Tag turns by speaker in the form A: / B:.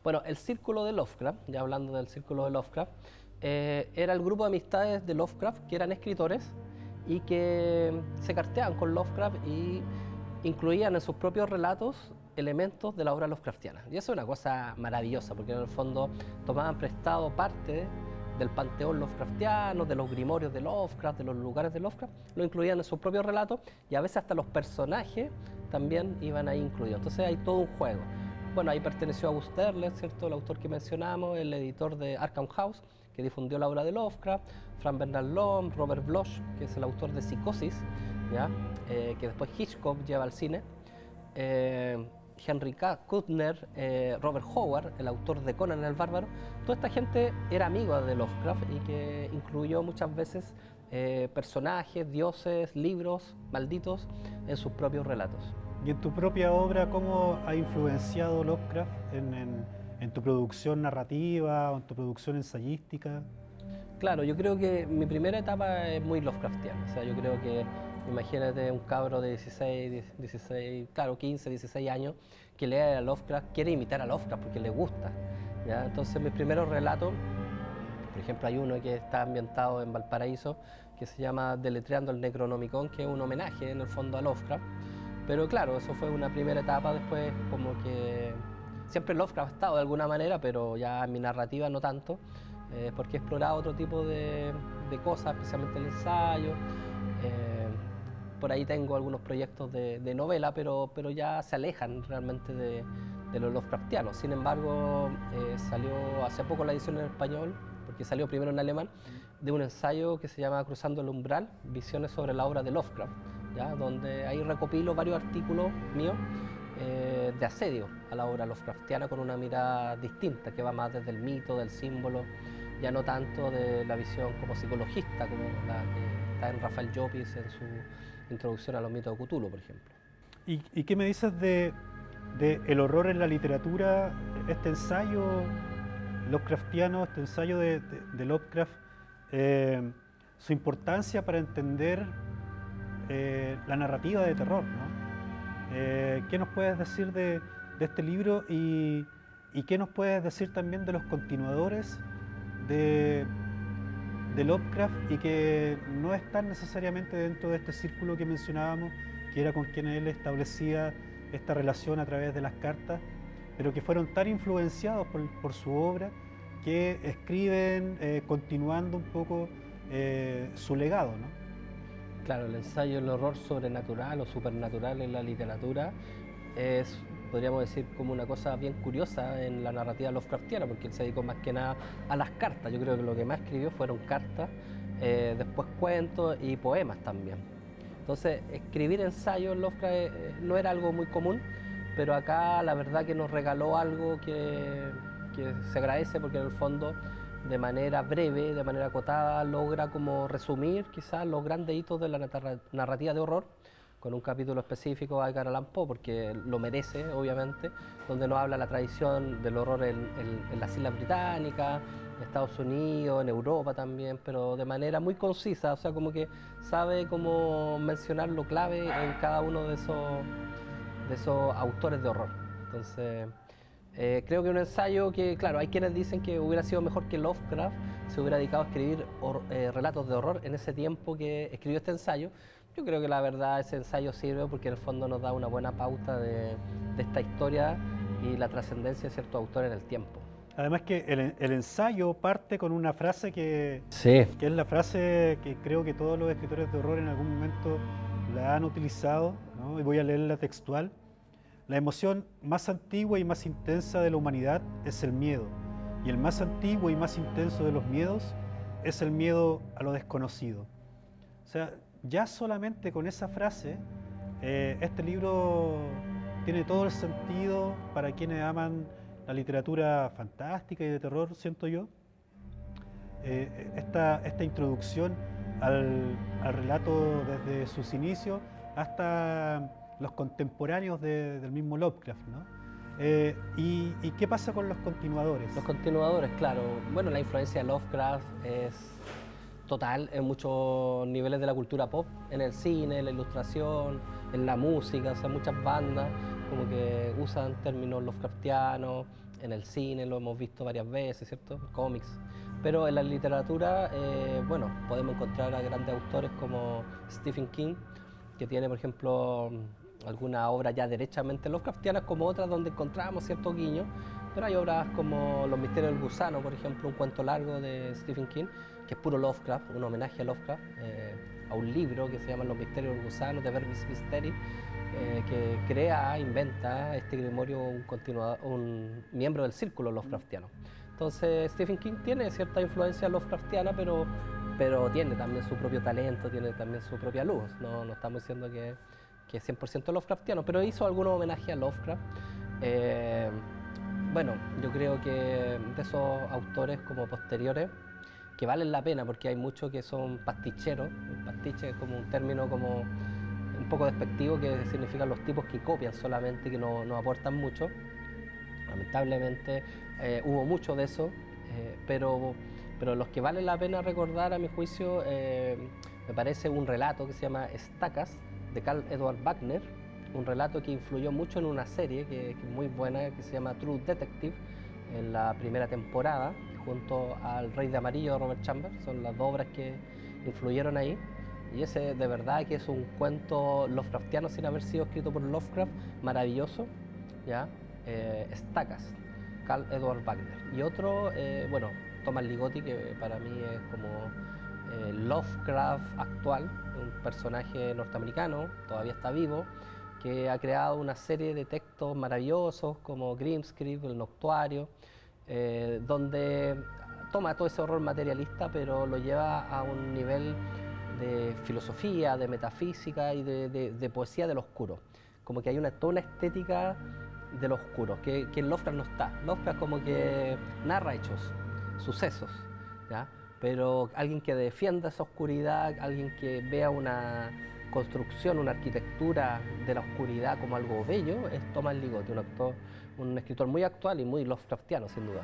A: Bueno, el círculo de Lovecraft, ya hablando del círculo de Lovecraft, era el grupo de amistades de Lovecraft que eran escritores y que se carteaban con Lovecraft y incluían en sus propios relatos elementos de la obra Lovecraftiana. Y eso es una cosa maravillosa, porque en el fondo tomaban prestado parte del panteón Lovecraftiano, de los grimorios de Lovecraft, de los lugares de Lovecraft, lo incluían en sus propios relatos y a veces hasta los personajes también iban ahí incluidos. Entonces hay todo un juego. Bueno, ahí perteneció a August Derleth, ¿cierto? El autor que mencionamos, el editor de Arkham House, que difundió la obra de Lovecraft, Frank Bernard Long, Robert Bloch, que es el autor de Psicosis, ¿ya? Que después Hitchcock lleva al cine, Henry Kuttner, Robert Howard, el autor de Conan el Bárbaro. Toda esta gente era amiga de Lovecraft y que incluyó muchas veces personajes, dioses, libros malditos en sus propios relatos.
B: Y en tu propia obra, ¿cómo ha influenciado Lovecraft en tu producción narrativa o en tu producción ensayística?
A: Claro, yo creo que mi primera etapa es muy Lovecraftiana. O sea, yo creo que, imagínate un cabro de 16, claro, 15, 16 años, que lee a Lovecraft, quiere imitar a Lovecraft porque le gusta, ¿ya? Entonces mis primeros relatos, por ejemplo, hay uno que está ambientado en Valparaíso, que se llama Deletreando el Necronomicon, que es un homenaje en el fondo a Lovecraft. Pero claro, eso fue una primera etapa, después como que siempre Lovecraft ha estado de alguna manera, pero ya en mi narrativa no tanto, porque he explorado otro tipo de cosas, especialmente el ensayo. Por ahí tengo algunos proyectos de novela, pero ya se alejan realmente de los Lovecraftianos. Sin embargo, salió hace poco la edición en español, porque salió primero en alemán, de un ensayo que se llama Cruzando el Umbral, visiones sobre la obra de Lovecraft, ¿ya? Donde ahí recopilo varios artículos míos de asedio a la obra Lovecraftiana con una mirada distinta, que va más desde el mito, del símbolo, ya no tanto de la visión como psicologista, como la que está en Rafael Llopis en su introducción a los mitos de Cthulhu, por ejemplo.
B: ¿Y qué me dices de el horror en la literatura, este ensayo Lovecraftiano, este ensayo de Lovecraft, su importancia para entender la narrativa de terror, ¿no? ¿Qué nos puedes decir de este libro y qué nos puedes decir también de los continuadores de Lovecraft y que no están necesariamente dentro de este círculo que mencionábamos, que era con quien él establecía esta relación a través de las cartas, pero que fueron tan influenciados por su obra que escriben continuando un poco su legado, ¿no?
A: Claro, el ensayo del horror sobrenatural o supernatural en la literatura es, podríamos decir, como una cosa bien curiosa en la narrativa Lovecraftiana, porque él se dedicó más que nada a las cartas. Yo creo que lo que más escribió fueron cartas, después cuentos y poemas también. Entonces, escribir ensayos en Lovecraft no era algo muy común, pero acá la verdad que nos regaló algo que se agradece, porque en el fondo, de manera breve, de manera acotada, logra como resumir quizás los grandes hitos de la narrativa de horror, con un capítulo específico a Edgar Allan Poe, porque lo merece, obviamente, donde nos habla la tradición del horror en las Islas Británicas, en Estados Unidos, en Europa también, pero de manera muy concisa, o sea, como que sabe cómo mencionar lo clave en cada uno de esos autores de horror. Entonces, creo que un ensayo que, claro, hay quienes dicen que hubiera sido mejor que Lovecraft se hubiera dedicado a escribir relatos de horror en ese tiempo que escribió este ensayo. Yo creo que la verdad ese ensayo sirve porque en el fondo nos da una buena pauta de esta historia y la trascendencia de ciertos autores en el tiempo.
B: Además que el ensayo parte con una frase que
A: Sí.
B: es la frase que creo que todos los escritores de horror en algún momento la han utilizado, ¿no? Y voy a leerla textual. La emoción más antigua y más intensa de la humanidad es el miedo, y el más antiguo y más intenso de los miedos es el miedo a lo desconocido. O sea, ya solamente con esa frase, este libro tiene todo el sentido para quienes aman la literatura fantástica y de terror, siento yo. Esta introducción al relato desde sus inicios hasta los contemporáneos del mismo Lovecraft, ¿no? ¿Y qué pasa con los continuadores?
A: Los continuadores, claro. Bueno, la influencia de Lovecraft es total en muchos niveles de la cultura pop, en el cine, en la ilustración, en la música, o sea, muchas bandas como que usan términos Lovecraftianos, en el cine lo hemos visto varias veces, ¿cierto? Cómics. Pero en la literatura, bueno, podemos encontrar a grandes autores como Stephen King, que tiene, por ejemplo, algunas obras ya derechamente Lovecraftianas, como otras donde encontramos ciertos guiños, pero hay obras como Los misterios del gusano, por ejemplo, un cuento largo de Stephen King, que es puro Lovecraft, un homenaje a Lovecraft, a un libro que se llama Los misterios del gusano, de Verbis Mysteri, que crea, inventa este grimorio un miembro del círculo Lovecraftiano. Entonces Stephen King tiene cierta influencia Lovecraftiana, pero tiene también su propio talento, tiene también su propia luz. No estamos diciendo que es 100% Lovecraftiano, pero hizo algunos homenajes a Lovecraft. Bueno, yo creo que de esos autores como posteriores, que valen la pena porque hay muchos que son pasticheros. Pastiche es como un término como un poco despectivo, que significan los tipos que copian solamente, que no aportan mucho. Lamentablemente hubo mucho de eso, pero los que vale la pena recordar, a mi juicio, me parece un relato que se llama Estacas, de Karl Edward Wagner, un relato que influyó mucho en una serie que es muy buena, que se llama True Detective, en la primera temporada, junto al Rey de Amarillo de Robert Chambers. Son las dos obras que influyeron ahí. Y ese de verdad que es un cuento Lovecraftiano sin haber sido escrito por Lovecraft, maravilloso, ¿ya? Estacas, Karl Edward Wagner. Y otro, bueno, Thomas Ligotti, que para mí es como Lovecraft actual, un personaje norteamericano, todavía está vivo, que ha creado una serie de textos maravillosos como Grimscript, El Noctuario, donde toma todo ese horror materialista, pero lo lleva a un nivel de filosofía, de metafísica y de poesía del oscuro. Como que hay toda una estética de lo oscuro, que en Lovecraft no está. Lovecraft como que narra hechos, sucesos, ¿ya? Pero alguien que defienda esa oscuridad, alguien que vea una construcción, una arquitectura de la oscuridad como algo bello, es Thomas Ligotti, un escritor muy actual y muy Lovecraftiano, sin duda.